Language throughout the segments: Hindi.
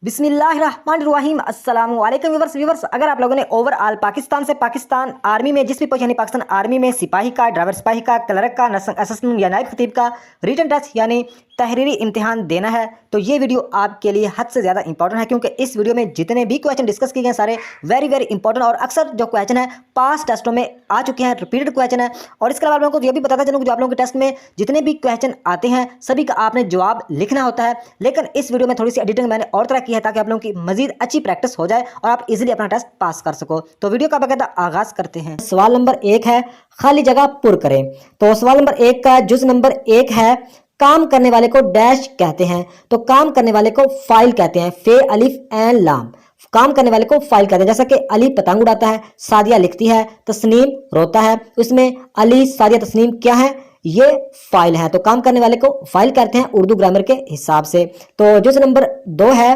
बिस्मिल्लाहिर्रहमानिर्रहीम अस्सलामु अलैकुम व्यूवर्स। अगर आप लोगों ने ओवरऑल पाकिस्तान से पाकिस्तान आर्मी में जिस भी पोजीशन यानी पाकिस्तान आर्मी में सिपाही का, ड्राइवर सिपाही का, क्लर्क का, नर्सिंग असिस्टेंट या नायब खतीब का रिटन टेस्ट यानी तहरीरी इम्तिहान देना है तो ये वीडियो आपके लिए हद से ज़्यादा इंपॉर्टेंट है, क्योंकि इस वीडियो में जितने भी क्वेश्चन डिस्कस किए गए सारे वेरी इंपॉर्टेंट और अक्सर जो क्वेश्चन है पास टेस्टों में आ चुके हैं, रिपीटेड क्वेश्चन है। और इसके अलावा आप लोगों को ये भी बताता चलूँ कि जो आप लोगों के टेस्ट में जितने भी क्वेश्चन आते हैं सभी का आपने जवाब लिखना होता है, लेकिन इस वीडियो में थोड़ी सी एडिटिंग मैंने और तरह की है ताकि आप लोगों की मजीद अच्छी प्रैक्टिस हो जाए और आप इजीली अपना टेस्ट पास कर सको। तो वीडियो का बाकायदा आगाज करते हैं। सवाल नंबर 1 है खाली जगह पुर करें। तो सवाल नंबर 1 का जुज नंबर 1 है काम करने वाले को डैश कहते हैं। तो काम करने वाले को फाइल कहते हैं, फे अलिफ एन लाम। काम करने वाले को फाइल कहते हैं। जैसा कि अली पतंग उड़ाता है, सादिया लिखती है, तस्नीम रोता है, उसमें अली सादिया तस्नीम क्या है, ये फाइल है। तो काम करने वाले को फाइल कहते हैं उर्दू ग्रामर के हिसाब से। तो जुज नंबर 2 है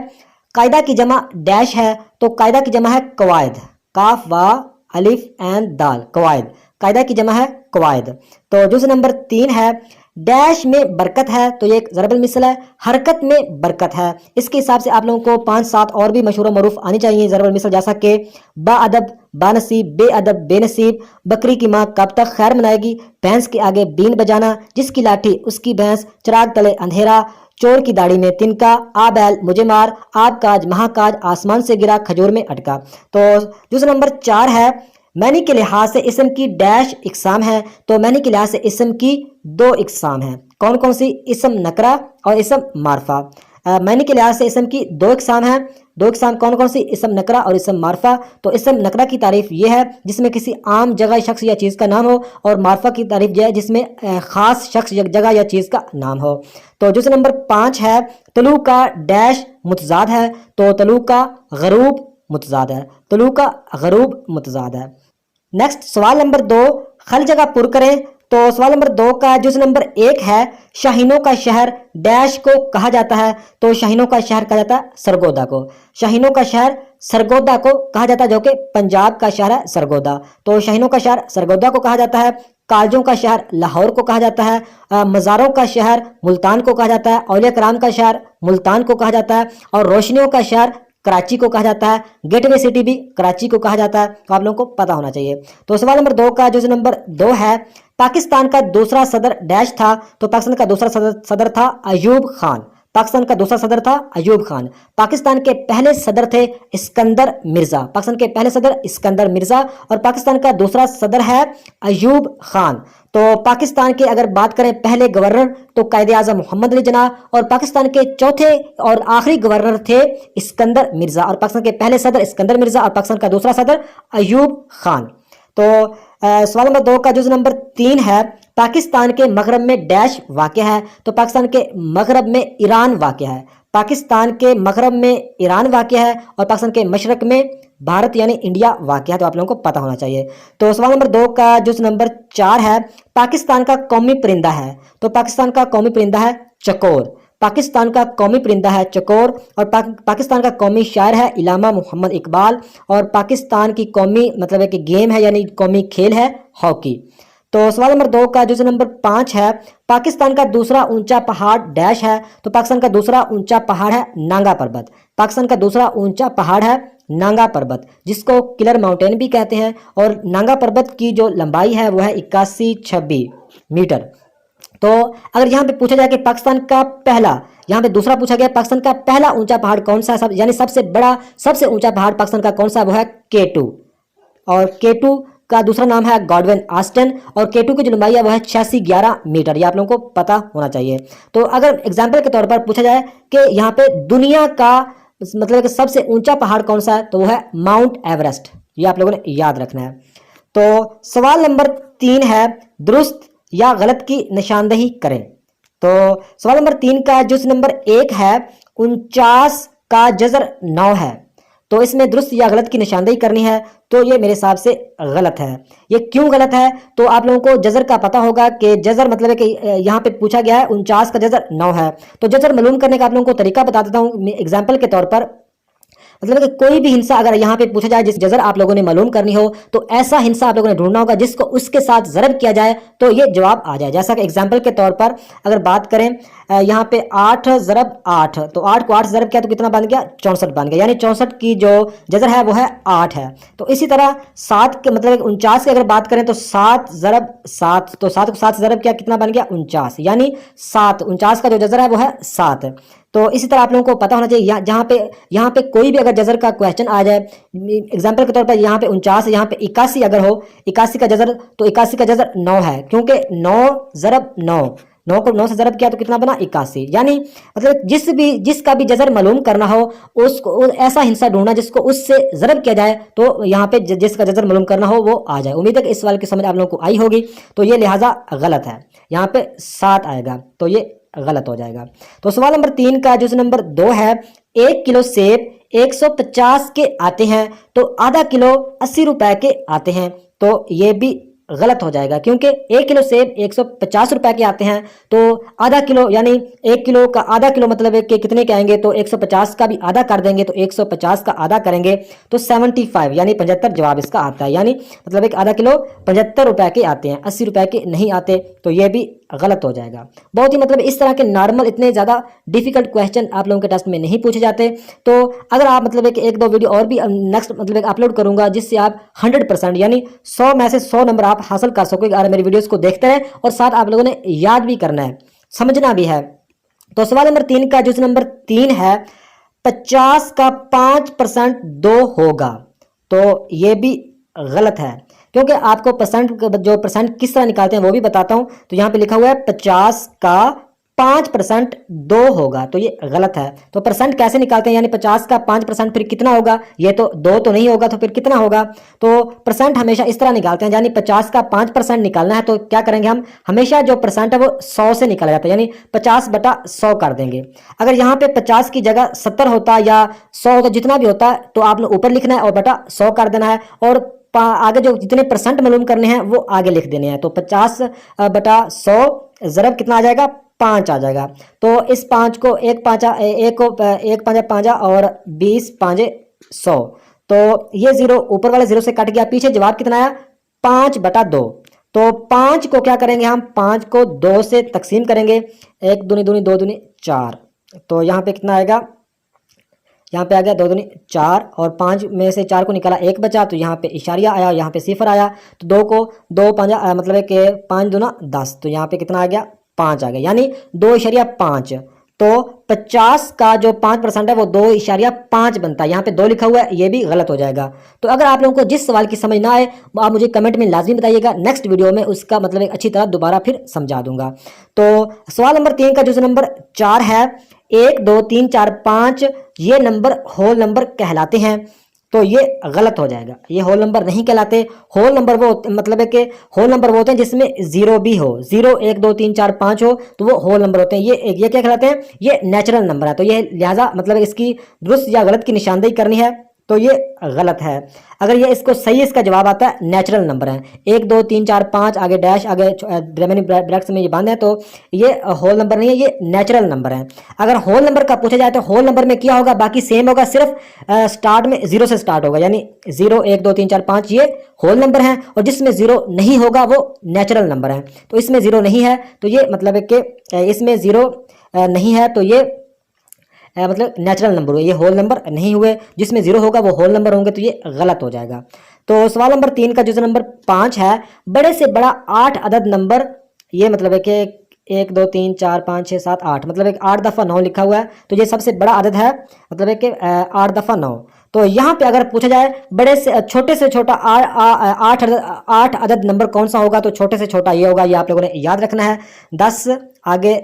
कायदा की जमा डैश है। तो कायदा की जमा है कवायद, काफ वा अलिफ एन दाल, कवायद। कायदा की जमा है कवायद। तो जुज नंबर 3 है डैश में बरकत है। तो ये एक ज़रबुल मिसल है, हरकत में बरकत है। इसके हिसाब से आप लोगों को 5-7 और भी मशहूर मरूफ आनी चाहिए ज़रबुल मिसल, जैसा कि बाअदब बानसीब, बेअदब बेनसीब, बकरी की माँ कब तक खैर मनाएगी, भैंस के आगे बीन बजाना, जिसकी लाठी उसकी भैंस, चिराग तले अंधेरा, चोर की दाढ़ी में तिनका, आ बैल मुझे मार, आब काज महाकाज, आसमान से गिरा खजूर में अटका। तो जुज नंबर 4 है मैनी के लिहाज से इसम की डैश इकसाम है। तो मैनी के लिहाज से इसम की 2 इकसाम है। कौन कौन सी? इसम नकरा और इसम मारफा। मैनी के लिहाज से इसम की 2 इकसाम है। 2 इकसाम कौन कौन सी? इसम नकरा और इसम मारफा। तो इसम नकरा की तारीफ ये है जिसमें किसी आम जगह, शख्स या चीज़ का नाम हो, और मारफा की तारीफ यह है जिसमें खास शख्स, जगह या चीज़ का नाम हो। तो जुज़ नंबर 5 है तलू का डैश मुतजाद है। तो तलू का गरूब मुतजाद है। तलू का गरूब मुतजाद है। नेक्स्ट सवाल नंबर 2 खाली जगह पुर करें। तो सवाल नंबर 2 का जुज नंबर 1 है शाहीनों का शहर डैश को कहा जाता है। तो शाहीनों का शहर कहा जाता है सरगोदा को। शाहीनों का शहर सरगोदा को कहा जाता है, जो कि पंजाब का शहर है सरगोदा। तो शाहीनों का शहर सरगोदा को कहा जाता है। कालजों का शहर लाहौर को कहा जाता है। मज़ारों का शहर मुल्तान को कहा जाता है। औलिया कराम का शहर मुल्तान को कहा जाता है। और रोशनियों का शहर कराची को कहा जाता है। गेटवे सिटी भी कराची को कहा जाता है। तो आप लोगों को पता होना चाहिए। तो सवाल नंबर 2 का जो नंबर 2 है पाकिस्तान का दूसरा सदर डैश था। तो पाकिस्तान का दूसरा सदर था अयूब खान। पाकिस्तान का दूसरा सदर था अयूब खान। पाकिस्तान के पहले सदर थे इस्कंदर मिर्जा। पाकिस्तान के पहले सदर इस्कंदर मिर्जा और पाकिस्तान का दूसरा सदर है अयूब खान। तो पाकिस्तान के अगर बात करें पहले गवर्नर तो कायदे आज़म मोहम्मद अली जिन्ना, और पाकिस्तान के चौथे और आखिरी गवर्नर थे इस्कंदर मिर्जा, और पाकिस्तान के पहले सदर इस्कंदर मिर्जा और पाकिस्तान का दूसरा सदर अयूब खान। तो सवाल नंबर 2 का जुज नंबर 3 है पाकिस्तान के मगरब में डैश वाक़ है। तो पाकिस्तान के मगरब में ईरान वाक़ है। पाकिस्तान के मगरब में ईरान वाक़ है और पाकिस्तान के मशरक में भारत यानी इंडिया वाक़ है। तो आप लोगों को पता होना चाहिए। तो सवाल नंबर 2 का जुज नंबर 4 है पाकिस्तान का कौमी परिंदा है। तो पाकिस्तान का कौमी परिंदा है चकोर। पाकिस्तान का कौमी परिंदा है चकोर। और पाकिस्तान का कौमी शायर है इलामा मोहम्मद इकबाल। और पाकिस्तान की कौमी मतलब है कि गेम है यानी कौमी खेल है हॉकी। तो सवाल नंबर 2 का जुज नंबर 5 है पाकिस्तान का दूसरा ऊंचा पहाड़ डैश है। तो पाकिस्तान का दूसरा ऊंचा पहाड़ है नांगा पर्वत। पाकिस्तान का दूसरा ऊंचा पहाड़ है नांगा पर्वत, जिसको किलर माउंटेन भी कहते हैं। और नांगा पर्वत की जो लंबाई है वो है 8126 मीटर। तो अगर यहाँ पे पूछा जाए कि पाकिस्तान का पहला, यहाँ पे दूसरा पूछा गया पाकिस्तान का पहला ऊंचा पहाड़ कौन सा है, यानी सबसे बड़ा सबसे ऊंचा पहाड़ पाकिस्तान का कौन सा, वो है K2। और K2 का दूसरा नाम है गॉडविन आस्टन। और K2 की जो लंबाई है वो है 8611 मीटर। ये आप लोगों को पता होना चाहिए। तो अगर एग्जाम्पल के तौर पर पूछा जाए कि यहाँ पे दुनिया का मतलब कि सबसे ऊंचा पहाड़ कौन सा है, तो वो है माउंट एवरेस्ट। ये आप लोगों ने याद रखना है। तो सवाल नंबर 3 है दुरुस्त या गलत की निशानदेही करें। तो सवाल नंबर 3 का जुज नंबर 1 है 49 का जजर 9 है। तो इसमें दुरुस्त या गलत की निशानदेही करनी है। तो ये मेरे हिसाब से गलत है। ये क्यों गलत है? तो आप लोगों को जजर का पता होगा कि जजर मतलब है कि यहाँ पे पूछा गया है 49 का जजर 9 है। तो जजर मालूम करने का आप लोगों को तरीका बता देता हूँ एग्जाम्पल के तौर पर। मतलब कि कोई भी हिंसा अगर यहाँ पे पूछा जाए जिस जजर आप लोगों ने मालूम करनी हो तो ऐसा हिंसा आप लोगों ने ढूंढना होगा जिसको उसके साथ ज़रब किया जाए तो ये जवाब आ जाए। जैसा कि एग्जाम्पल के तौर पर अगर बात करें यहाँ पे 8 ज़रब 8, तो 8 को 8 से ज़रब किया तो कितना बन गया, 64 बन गया, यानी 64 की जो जजर है वो है 8 है। तो इसी तरह 7 के मतलब 49 की अगर बात करें तो 7 ज़रब 7, तो 7 को 7 से ज़रब किया कितना बन गया, 49, यानी 7, 49 का जो जजर है वो है 7। तो इसी तरह आप लोगों को पता होना चाहिए यहाँ पे कोई भी अगर जजर का क्वेश्चन आ जाए, एग्जाम्पल के तौर पर यहाँ पे 49, यहाँ पे 81 अगर हो, 81 का जजर, तो 81 का जजर 9 है, क्योंकि 9 ज़रब 9, 9 को 9 से ज़रब किया तो कितना बना, 81। यानी मतलब जिसका भी जजर मालूम करना हो उसको ऐसा हिंसा ढूंढना जिसको उससे ज़रब किया जाए, तो यहाँ पे जिसका जजर मालूम करना हो वो आ जाए। उम्मीद है कि इस सवाल की समझ आप लोगों को आई होगी। तो ये लिहाजा गलत है, यहाँ पे 7 आएगा, तो ये गलत हो जाएगा। तो सवाल नंबर 3 का जो नंबर 2 है, 1 किलो सेब 150 के आते हैं तो आधा किलो 80 रुपए के आते हैं, तो ये भी गलत हो जाएगा, क्योंकि 1 किलो सेब 150 रुपए के आते हैं तो आधा किलो यानी 1 किलो का आधा किलो मतलब है कि कितने के आएंगे, तो 150 का भी आधा कर देंगे, तो 150 का आधा करेंगे तो 75 यानी 75 जवाब इसका आता है। यानी मतलब एक आधा किलो 75 रुपए के आते हैं, 80 रुपए के नहीं आते, तो ये भी गलत हो जाएगा। बहुत ही मतलब इस तरह के नॉर्मल इतने ज़्यादा डिफिकल्ट क्वेश्चन आप लोगों के टेस्ट में नहीं पूछे जाते। तो अगर आप मतलब एक दो वीडियो और भी नेक्स्ट मतलब अपलोड करूंगा जिससे आप 100% यानी 100 में से 100 नंबर आप हासिल कर सकोगे अगर मेरी वीडियोस को देखते हैं, और साथ आप लोगों ने याद भी करना है, समझना भी है। तो सवाल नंबर 3 का जो नंबर 3 है, 50 का 5% 2 होगा, तो ये भी गलत है, क्योंकि आपको परसेंट किस तरह निकालते हैं वो भी बताता हूं। तो यहाँ पे लिखा हुआ है 50 का 5% 2 होगा, तो ये गलत है। तो परसेंट कैसे निकालते हैं, यानी 50 का 5% फिर कितना होगा, ये तो 2 तो नहीं होगा, तो फिर कितना होगा। तो परसेंट हमेशा इस तरह निकालते हैं, यानी 50 का 5% निकालना है तो क्या करेंगे हम, हमेशा जो परसेंट है वो 100 से निकाला जाता है, यानी 50/100 कर देंगे। अगर यहाँ पे 50 की जगह 70 होता या 100 होता, जितना भी होता है, तो आपने ऊपर लिखना है और बटा 100 कर देना है, और आगे जो जितने परसेंट मालूम करने हैं वो आगे लिख देने हैं। तो 50/100 ज़रब कितना आ जाएगा, 5 आ जाएगा। तो इस 5 को एक पाँचा और 20 5 100, तो ये जीरो ऊपर वाले जीरो से कट गया, पीछे जवाब कितना आया, 5/2। तो 5 को क्या करेंगे हम, 5 को 2 से तकसीम करेंगे, 1 दूनी 2 दूनी 4, तो यहाँ पे कितना आएगा, यहाँ पे आ गया 2 दूनी 4, और 5 में से 4 को निकाला 1 बचा, तो यहाँ पे इशारिया आया, यहाँ पे सिफर आया, तो 2 को 2 5 मतलब है कि 5 दूना 10, तो यहाँ पे कितना आ गया, 5 आ गया, यानी 2.5। तो 50 का जो 5% है वो 2.5 बनता है, यहाँ पे 2 लिखा हुआ है, ये भी गलत हो जाएगा। तो अगर आप लोगों को जिस सवाल की समझ ना आए आप मुझे कमेंट में लाजमी बताइएगा, नेक्स्ट वीडियो में उसका मतलब एक अच्छी तरह दोबारा फिर समझा दूंगा। तो सवाल नंबर 3 का जो नंबर 4 है, 1 2 3 4 5 ये नंबर होल नंबर कहलाते हैं, तो ये गलत हो जाएगा, ये होल नंबर नहीं कहलाते। होल नंबर वो मतलब है कि होल नंबर वो होते हैं जिसमें जीरो भी हो, 0 1 2 3 4 5 हो, तो वो होल नंबर होते हैं। ये क्या कहलाते हैं, ये नेचुरल नंबर है। तो ये लिहाजा मतलब इसकी दुरुस्त या गलत की निशानदेही करनी है, तो ये गलत है। अगर ये इसको सही इसका जवाब आता है, नेचुरल नंबर है, 1 2 3 4 5 आगे डैश आगे रेमेनिंग ब्रैकेट्स में ये बांधे हैं, तो ये होल नंबर नहीं है, ये नेचुरल नंबर है। अगर होल नंबर का पूछा जाए तो होल नंबर में क्या होगा, बाकी सेम होगा, सिर्फ स्टार्ट में 0 से स्टार्ट होगा, यानी 0 1 2 3 4 5 ये होल नंबर है, और जिसमें 0 नहीं होगा वो नेचुरल नंबर है। तो इसमें 0 नहीं है, तो ये मतलब है कि इसमें 0 नहीं है, तो ये मतलब नेचुरल नंबर हुए, ये होल नंबर नहीं हुए। जिसमें 0 होगा वो होल नंबर होंगे, तो ये गलत हो जाएगा। तो सवाल नंबर 3 का जो नंबर 5 है, बड़े से बड़ा 8 अदद नंबर, ये मतलब है कि 1 2 3 4 5 6 7 8 मतलब एक 8 दफ़ा 9 लिखा हुआ है, तो ये सबसे बड़ा अदद है, मतलब है कि 8 दफ़ा 9। तो यहाँ पे अगर पूछा जाए बड़े से छोटा 8 अदद नंबर कौन सा होगा, तो छोटे से छोटा ये होगा, ये आप लोगों ने याद रखना है। 10 आगे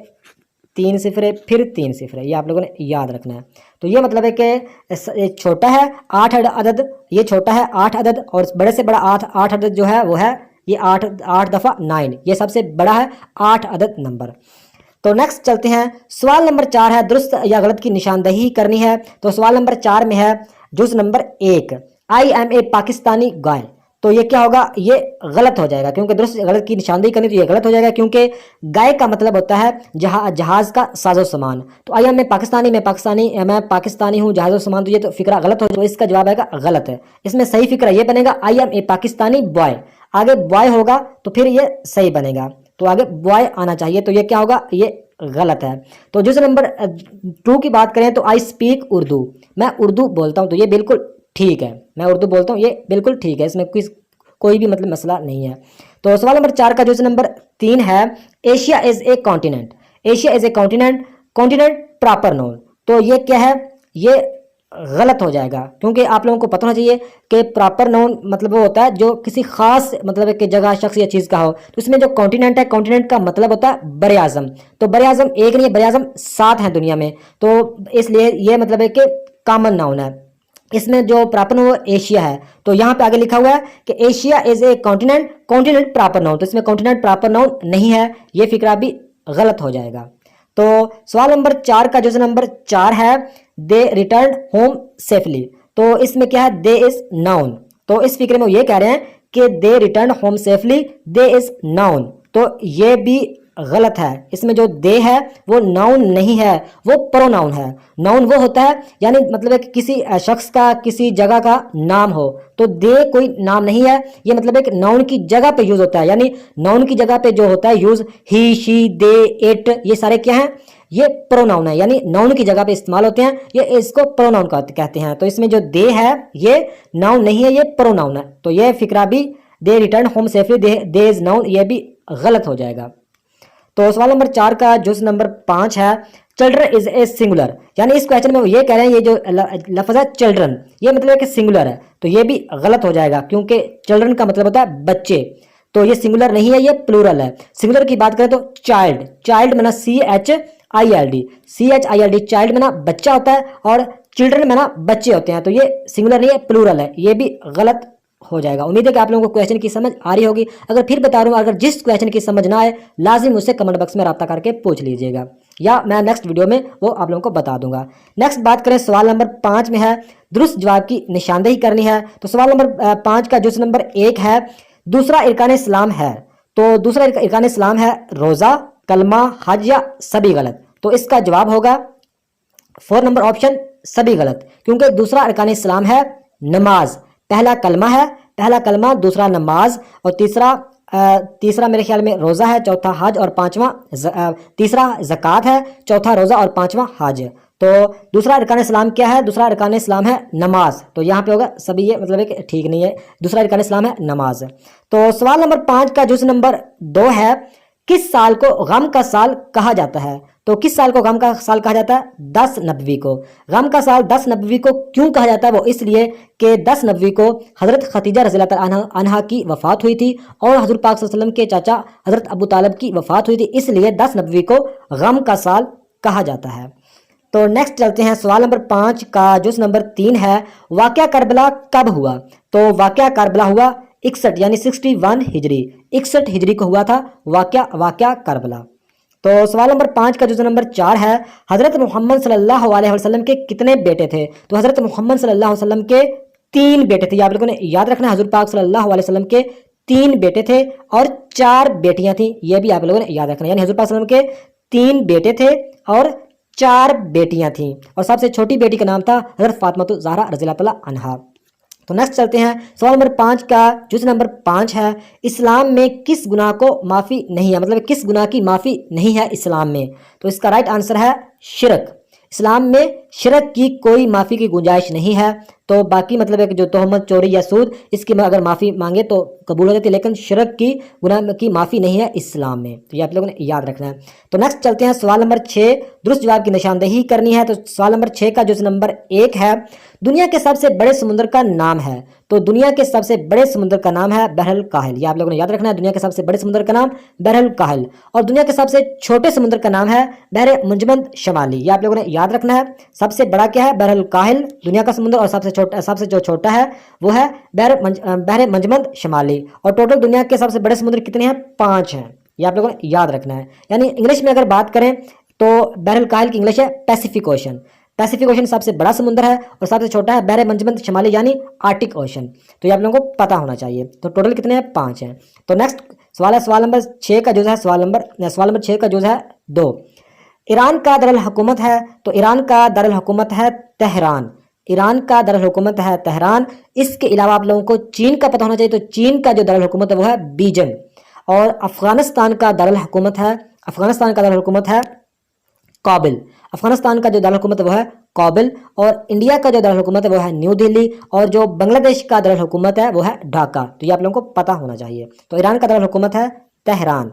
3 सिफरे फिर 3 सिफरे, ये आप लोगों ने याद रखना है। तो ये मतलब है कि छोटा है 8 अदद, ये छोटा है 8 अदद, और बड़े से बड़ा 8 अदद जो है वो है ये 8 दफ़ा 9, ये सबसे बड़ा है 8 अदद नंबर। तो नेक्स्ट चलते हैं, सवाल नंबर 4 है, दुरुस्त या गलत की निशानदेही करनी है। तो सवाल नंबर 4 में है जुज number 1, I am a Pakistani guy, तो ये क्या होगा, ये गलत हो जाएगा, क्योंकि दुरुस्त गलत की निशानदेही करनी तो ये गलत हो जाएगा, क्योंकि गाय का मतलब होता है जहाज का साजो सामान। तो आई एम मैं पाकिस्तानी हूँ जहाजो सामान, तो ये तो फिक्रा गलत हो, तो इसका जवाब आएगा गलत है। इसमें सही फिक्रा ये बनेगा I am a Pakistani boy, आगे बॉय होगा तो फिर ये सही बनेगा, तो आगे बॉय आना चाहिए, तो ये क्या होगा, ये गलत है। तो जिस नंबर 2 की बात करें तो आई स्पीक उर्दू, मैं उर्दू बोलता हूँ, तो ये बिल्कुल ठीक है, मैं उर्दू बोलता हूँ, ये बिल्कुल ठीक है, इसमें कोई भी मतलब मसला नहीं है। तो सवाल नंबर 4 का जो नंबर 3 है, Asia is a continent, Asia is a continent, continent proper noun, तो ये क्या है, ये गलत हो जाएगा, क्योंकि आप लोगों को पता होना चाहिए कि प्रॉपर नाउन मतलब वो होता है जो किसी खास मतलब कि जगह, शख्स या चीज़ का हो। तो इसमें जो कॉन्टिनेंट है, कॉन्टिनेंट का मतलब होता है बर आज़म, तो बर आज़म एक नहीं है, बर आज़म 7 हैं दुनिया में, तो इसलिए ये मतलब है कि कॉमन नाउन है। इसमें जो प्रॉपर नाउन वो एशिया है, तो यहाँ पे आगे लिखा हुआ है कि Asia is a continent, continent proper noun, तो इसमें कॉन्टिनेंट प्रॉपर नाउन नहीं है, ये फिक्रा भी गलत हो जाएगा। तो सवाल नंबर 4 का जो नंबर 4 है, दे रिटर्न होम सेफली, तो इसमें क्या है, दे इज नाउन, तो इस फिक्रे में वो ये कह रहे हैं कि they return home safely, they is known, तो ये भी गलत है। इसमें जो दे है वो नाउन नहीं है, वो प्रोनाउन है। नाउन वो होता है यानी मतलब है कि किसी शख्स का, किसी जगह का नाम हो, तो दे कोई नाम नहीं है, ये मतलब है कि नाउन की जगह पे यूज होता है, यानी नाउन की जगह पे जो होता है use, he, she, they, it, ये सारे क्या हैं, ये प्रोनाउन है, यानी नाउन की जगह पे इस्तेमाल होते हैं, ये इसको प्रोनाउन कहते हैं। तो इसमें जो दे है ये नाउन नहीं है, ये प्रोनाउन है, तो ये फिक्रा भी they return home safely, they is known, ये भी गलत हो जाएगा। तो सवाल नंबर 4 का जो नंबर 5 है, चिल्ड्रन इज ए सिंगुलर, यानी इस क्वेश्चन में वो ये कह रहे हैं ये जो लफ्ज है चिल्ड्रन, ये मतलब है कि सिंगुलर है, तो ये भी गलत हो जाएगा, क्योंकि चिल्ड्रन का मतलब होता है बच्चे, तो ये सिंगुलर नहीं है, ये प्लूरल है। सिंगुलर की बात करें तो चाइल्ड, चाइल्ड में ना CHILD, चाइल्ड में ना बच्चा होता है, और चिल्ड्रन में ना बच्चे होते हैं, तो ये सिंगुलर नहीं है, प्लूरल है, ये भी गलत हो जाएगा। उम्मीद है कि आप लोगों को क्वेश्चन की समझ आ रही होगी। अगर फिर बता रहा हूँ, अगर जिस क्वेश्चन की समझ ना आए लाजिम मुझसे कमेंट बॉक्स में रब्ता करके पूछ लीजिएगा, या मैं नेक्स्ट वीडियो में वो आप लोगों को बता दूंगा। नेक्स्ट बात करें सवाल नंबर 5 में है, दुरुस्त जवाब की निशानदेही करनी है। तो सवाल नंबर 5 का जो नंबर 1 है, दूसरा इरकान इस्लाम है, तो दूसरा इरकान इस्लाम है रोज़ा, कलमा, हज या सभी गलत, तो इसका जवाब होगा 4 नंबर ऑप्शन सभी गलत, क्योंकि दूसरा अरकान इस्लाम है नमाज, पहला कलमा, दूसरा नमाज, और तीसरा मेरे ख्याल में रोज़ा है, चौथा हज, और तीसरा ज़कात है, चौथा रोज़ा और पांचवा हज। तो दूसरा अरकान इस्लाम क्या है, दूसरा अरकान इस्लाम है नमाज, तो यहाँ पे होगा सभी, ये मतलब है कि ठीक नहीं है, दूसरा अरकान इस्लाम है नमाज। तो सवाल नंबर 5 का जो नंबर 2 है, किस साल को गम का साल कहा जाता है, तो किस साल को गम का साल कहा जाता है, 10 नबवी को। गम का साल 10 नबवी को क्यों कहा जाता है, वो इसलिए कि 10 नबवी को हज़रत खदीजा रज़ियल्लाहु तआला अन्हा की वफ़ात हुई थी, और हज़रत पाक सल्लल्लाहु अलैहि वसल्लम के चाचा हज़रत अबू तालिब की वफ़ात हुई थी, इसलिए 10 नबवी को गम का साल कहा जाता है। तो नेक्स्ट चलते हैं, सवाल नंबर 5 का जो नंबर 3 है, वाक़या करबला कब हुआ, तो वाक़या करबला हुआ 61 यानी 61 हिजरी, 61 हिजरी को हुआ था वाक़या करबला। तो सवाल नंबर 5 का जो नंबर 4 है, हज़रत मोहम्मद सल्लल्लाहु अलैहि वसल्लम के कितने बेटे थे, तो हज़रत मोहम्मद सल्लल्लाहु अलैहि वसल्लम के 3 बेटे थे, आप लोगों ने याद रखना है, हज़रत पाक सल्लल्लाहु अलैहि वसल्लम के 3 बेटे थे और 4 बेटियां थी, ये भी आप लोगों ने याद रखना है, यानी हज़रत पाक सल्लल्लाहु अलैहि वसल्लम के 3 बेटे थे और 4 बेटियां थीं, और सबसे छोटी बेटी का नाम था हज़रत फातिमा ज़हरा रज़ियल्लाहु तआला अन्हा। तो नेक्स्ट चलते हैं, सवाल नंबर 5 का जो नंबर 5 है, इस्लाम में किस गुनाह को माफ़ी नहीं है, मतलब किस गुनाह की माफ़ी नहीं है इस्लाम में, तो इसका राइट आंसर है शिरक। इस्लाम में शिरक की कोई माफ़ी की गुंजाइश नहीं है, तो बाकी मतलब है कि जो तोहमत, चोरी या सूद, इसकी अगर माफ़ी मांगे तो कबूल हो जाती है, लेकिन शिरक की गुनाह की माफ़ी नहीं है इस्लाम में, तो ये आप लोगों ने याद रखना है। तो नेक्स्ट चलते हैं, सवाल नंबर 6, दुरुस्त जवाब की निशानदेही करनी है। तो सवाल नंबर 6 का जो नंबर 1 है, दुनिया के सबसे बड़े समुद्र का नाम है, तो दुनिया के सबसे बड़े समुद्र का नाम है बहरुल काहिल, ये आप लोगों ने याद रखना है, दुनिया के सबसे बड़े समुद्र का नाम बहरुल काहिल, और दुनिया के सबसे छोटे समुद्र का नाम है बहर मुंजमद शमाली, ये आप लोगों ने याद रखना है। सबसे बड़ा क्या है, बहरुल काहिल दुनिया का समुद्र, और सबसे जो छोटा है वो है बहर मुंजमद शमाली, और टोटल दुनिया के सबसे बड़े समुद्र कितने हैं, 5 हैं, ये आप लोगों ने याद रखना है। यानी इंग्लिश में अगर बात करें तो बहरुल काहिल की इंग्लिश है पैसिफिक ओशन, पैसिफिक ओशन सबसे बड़ा समुद्र है और सबसे छोटा है बहरे मंजमंद शमाली यानी आर्टिक ओशन। तो ये आप लोगों को पता होना चाहिए। तो टोटल कितने हैं? 5 हैं। तो नेक्स्ट सवाल है सवाल नंबर 6 का जो है सवाल नंबर 6 का जो है 2। ईरान का दारुल हुकूमत है, तो ईरान का दारुल हुकूमत है तेहरान। ईरान का दारुल हुकूमत है तेहरान। इसके अलावा आप लोगों को चीन का पता होना चाहिए, तो चीन का जो दारुल हुकूमत है वो है बीजिंग। और अफगानिस्तान का दारुल हुकूमत है काबिल। अफगानिस्तान का जो दारुल हुकूमत है वो है काबिल। और इंडिया का जो दारुल हुकूमत है वो है न्यू दिल्ली। और जो बांग्लादेश का दारुल हुकूमत है वो है ढाका। तो ये आप लोगों को पता होना चाहिए। तो ईरान का दारुल हुकूमत है तेहरान।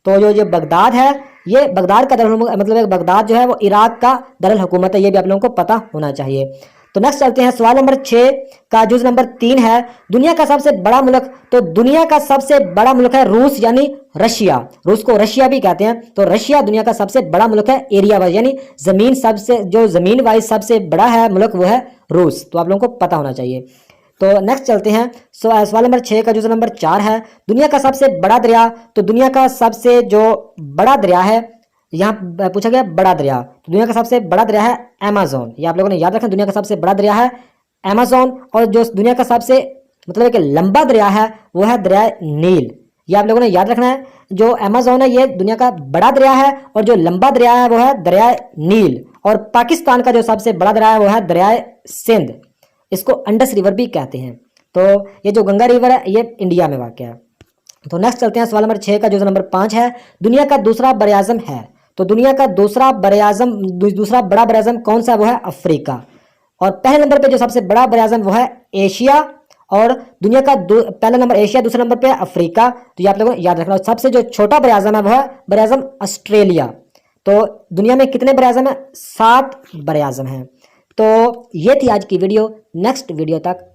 तो जो बगदाद है, ये बगदाद का दारुल मतलब बगदाद जो है वो इराक का दारुल हुकूमत है। ये भी आप लोगों को पता होना चाहिए। तो नेक्स्ट चलते हैं सवाल नंबर 6 का जुज नंबर 3 है दुनिया का सबसे बड़ा मुल्क। तो दुनिया का सबसे बड़ा मुल्क है रूस यानी रशिया। रूस को रशिया भी कहते हैं। तो रशिया दुनिया का सबसे बड़ा मुल्क है एरिया वाइज, यानी जमीन वाइज सबसे बड़ा है मुल्क वो है रूस। तो आप लोगों को पता होना चाहिए। तो नेक्स्ट चलते हैं सवाल नंबर 6 का जो नंबर 4 है दुनिया का सबसे बड़ा दरिया। तो दुनिया का सबसे जो बड़ा दरिया है, यहाँ पूछा गया बड़ा दरिया, तो दुनिया का सबसे बड़ा दरिया है अमेज़न। ये आप लोगों ने याद रखना, दुनिया का सबसे बड़ा दरिया है अमेज़न। और जो दुनिया का सबसे मतलब एक लंबा दरिया है वो है दरिया नील। ये आप लोगों ने याद रखना है। जो अमेज़न है ये दुनिया का बड़ा दरिया है और जो लंबा दरिया है वो है दरिया नील। और पाकिस्तान का जो सबसे बड़ा दरिया है वो है दरिया सिंध। इसको अंडस रिवर भी कहते हैं। तो ये जो गंगा रिवर है ये इंडिया में वाक़ है। तो नेक्स्ट चलते हैं सवाल नंबर 6 का जो नंबर 5 है दुनिया का दूसरा बरआज़म है। तो दुनिया का दूसरा बड़ा बरआज़म कौन सा है? वो है अफ्रीका। और पहले नंबर पे जो सबसे बड़ा बरआज़म वो है एशिया। और दुनिया का पहला नंबर एशिया, दूसरे नंबर पे अफ्रीका। तो ये आप लोगों को याद रखना। सबसे जो छोटा बरआज़म है वो है बरआज़म ऑस्ट्रेलिया। तो दुनिया में कितने बरआज़म है? 7 बरआज़म हैं। तो ये थी आज की वीडियो। नेक्स्ट वीडियो तक